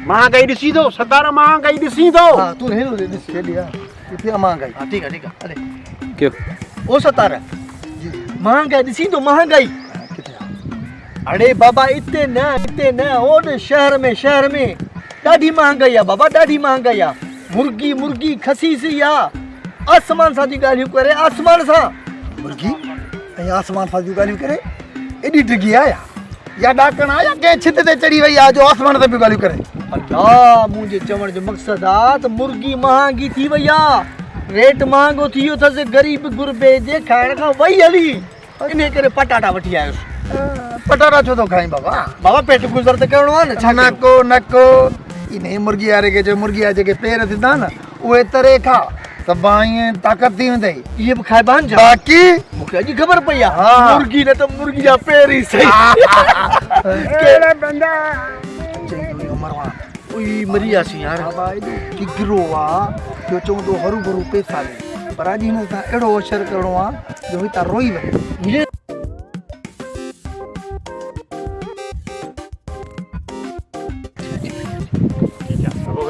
महांगाई ॾिसी थो सतारा महांगाई ॾिसी थो हाँ तू नहीं लो दिस के लिया कितनी महंगाई हाँ ठीक है अरे क्यों ओ सतारा जी महंगाई ॾिसी तो महंगाई कितने अरे बाबा इतने न और शहर में ॾाढी महंगाई आहे बाबा ॾाढी महंगाई आहे मुर्गी खसी सी आहे आसमान सां जी ॻाल्हियूं करे आसमान सां मुर्गी ऐं आसमान सां जूं ॻाल्हियूं करे एॾी डिगी आया या ॾाकणा या कंहिं छित ते चढ़ी वई आहे जो आसमान ते बि ॻाल्हियूं करे अल्लाह मुंहिंजे चवण जो मक़सदु आहे त मुर्गी महांगी थी वई आहे रेट महांगो थी वियो अथसि ग़रीब गुरबे जे खाइण खां वई हली इन करे पटाटा वठी आयुसि पटाटा छो थो खाई बाबा बाबा पेट गुज़र त करिणो आहे न छा कयूं? नको इन मुर्गी वारे खे जो मुर्गी जा जेके पेर थींदा न उहे तरे खा त ईअं ताक़त थी वेंदई इहे बि खाइबा आहिनि छा? बाक़ी मूंखे अॼु ख़बर पई आहे हा। मुर्गी न त मुर्गी जा पेर ई सही कहिड़ा बंदा उई मरी वियासीं यार बाबा एॾो किगिरो आहे जो चवंदो हरू भरू पैसा ॾे पर अॼु हिन सां अहिड़ो असरु करिणो आहे जो हितां रोई वञे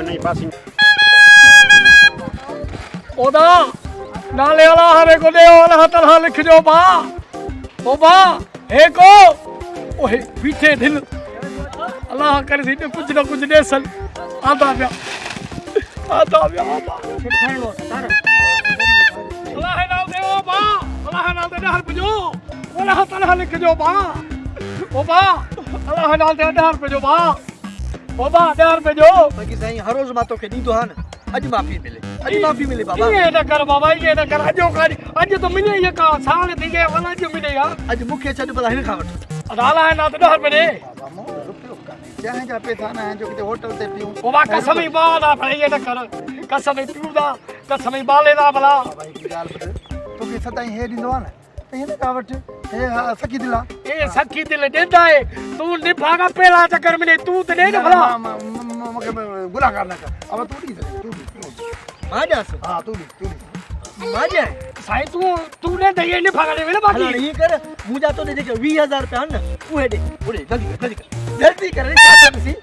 नहीं पासिंग ओदा नाले वाला हरे को दे वाला तरह लिख जो बा ओ बा हे को ओहे पीछे दिल अल्लाह करे सी कुछ न कुछ दे सल आदा पिया खाइणो सतारा अल्लाह नाल दे ओ बा अल्लाह नाल दे हर पजो वाला तरह लिख जो बा ओ बा अल्लाह नाल दे हर पजो बा ओ बा हर पजो बाक़ी साईं हर रोज़ मां तोखे ॾींदो हा न अॼु माफ़ी मिले बाबा ये न कर बाबा ये न कर अजो कर अज तो मिले ये का साल थी गए वाला जो मिले यार अॼु मूंखे छॾ भला हिन खां वठो अदाला है ना तो डर पे बाबा मूं वटि रुपयो कान्हे चांहि जा पैसा न आहिनि जो किथे होटल ते पियूं ओ बा कसम ही बाल आ भाई ये न कर कसम ही पीदा कसम ही बाले दा भला बाबा हिकिड़ी ॻाल्हि ॿुध तोखे सदाईं हे ॾींदो आहे न त हिन खां वटि हे हा सखी दिला ए सखी दिल देदा है तू निभागा पहला चक्कर में तू तो दे भला मूंखे गुलाकार न कर अब तूं ॾी तूं मां ॾियांसि हा तूं ॾी मां ॾियां साईं तू ने दे निभागा दे ना हलो बाकी ये कर मुंहिंजा तो जेके 20000 रुपया आहिनि न उहे ॾे उड़े जल्दी कर छा कयोसीं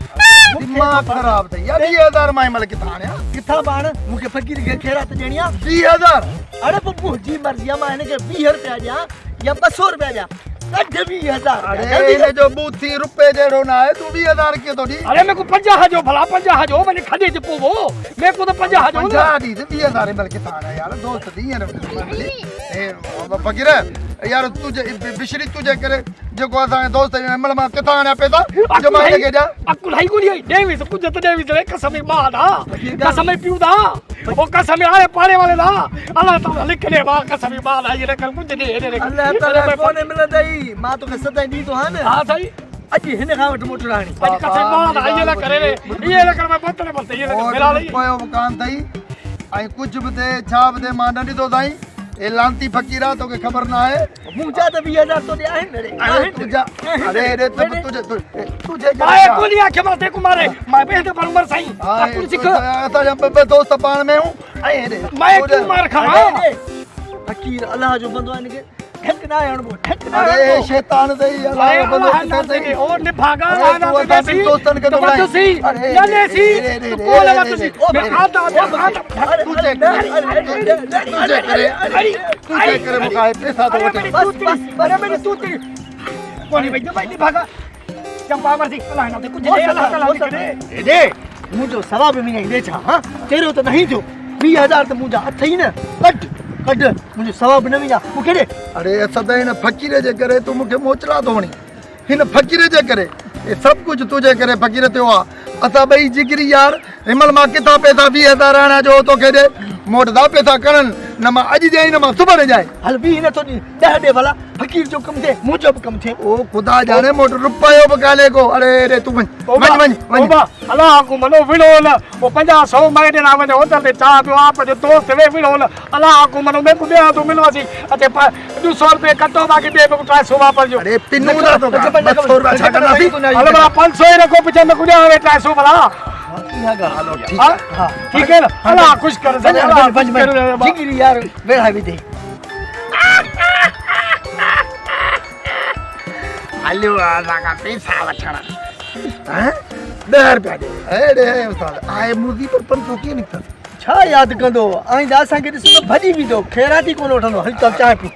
दिमाग़ ख़राब अथई यार 20,000 मां हिन किथां आणिया किथां पाण मूंखे फ़क़ीर खे ख़ैरात ॾियणी आहे 20,000 अरे पोइ मुंहिंजी मर्ज़ी आहे मां हिनखे 20 रुपया ॾियां या 200 रुपया ॾियां कढ 20,000 अरे हिन जो बूथी रुपए जहिड़ो न आहे तूं 20,000 कीअं थो ॾी अरे मेरे को 50 जो भला 50 जो मैंने खदे जो पोवो मेरे को तो 50 जो ना 50 ॾी त 20,000 हिन किथां आणिया यार दोस्त थी हींअर फ़क़ीर यार तुझे बिशरी तुझे करे जेको असांजे दोस्त हिनमहिल मां किथां आणिया पैसा जो मां हिनखे ॾियां अकुल हाई कोनी देवीस कुछ तो देवीस रे कसम ही बात आ कसम ही पीउदा ओ कसम आए पाड़े वाले दा अल्लाह ताला लिख ले बा कसम ही बात आ ये कर कुछ दे रे अल्लाह ताला कोने मिलंदई मां तोखे सदाईं ॾींदो हा न हां सही अॼु हिन खां वटि मोटराणी आज कसम बात आ ये ना करे रे ये ना कर मैं बतने बते ये ना कर मेरा नहीं पयो कान अथई ऐं कुझु बि थिए छा बि थिए मां न ॾिठो साईं ए लांती फ़क़ीर आहे तोखे ख़बर न आहे मुंहिंजा त 20,000 तो ॾे आहिनि रे तुझा अरे रे तुझे माए कोनी आखे मां ते कुमारे मैं पे ते पर उमर सही अकुल सिख असांजा ॿ दोस्त पाण में हूं ऐं रे मैं तू मार खावा फ़क़ीर अल्लाह जो बंदो आहे हिनखे ठेक ना हणबो ठेक ना अरे शैतान अथई अल्लाह जो बंदो किथे अथई और निभागा अरे तू असां दोस्तनि खे थो तो सी अरे ले सी रे को लगा तो सी मैं आता तुझे करे मूंखां पैसा थो वठे अरे मैंने तू कोनी भाई भाई निभागा चंपा मर सी अल्लाह ना कुछ दे अल्लाह ताला करे दे मुंहिंजो सवाब में दे छा हां तेरो त नहीं थियो 20,000 त मुंहिंजा अथई न कढ मुंहिंजो सवाब न विझा मूंखे ॾे अरे सदा हिन फ़क़ीर जे करे तूं मूंखे मोचला थो वणी हिन फ़क़ीर जे करे हे सभु कुझु तुंहिंजे करे फ़क़ीर थियो आहे असां ॿई जिगरी यार हिनमहिल मां किथां पैसा 20,000 आणिया जो तोखे ॾे मूं वटि दा पैसा करणु न मां अॼु ॾियां न मां सुभाणे ॾियां हल बि न थो ॾे 10 ॾे भला फ़क़ीर जो कमु थिए मुंहिंजो बि कमु थिए ओ ख़ुदा जाने मूं वटि रुपयो बि कान्हे को अरे रे तूं वञ अल्लाह को मनो विड़ो न वो 50-100 मांगे ना वने होटल ते चाह पियो आप जो दोस्त वे विड़ो न अल्लाह को मनो मैं को दे तो मिलवासी अते 200 रुपए कटो बाकी दे को 300 वापस जो अरे पिन्नू दा तो 200 रुपया छा करना थी अरे बड़ा 500 रखो पीछे में कुछ आवे 300 भला हालो ठीक है हां ठीक है ना अल्लाह खुश कर दे जिगरी यार वेड़ा भी दे हलो असां खां पैसा वठण हैं 10 रुपया दे एड़े उस्ताद आए मुर्गी पर 500 कीअं निकिता छा यादि कंदो आईंदा असांखे ॾिसंदो भॼी वेंदो ख़ैराती कोन वठंदो हल त चांहि पी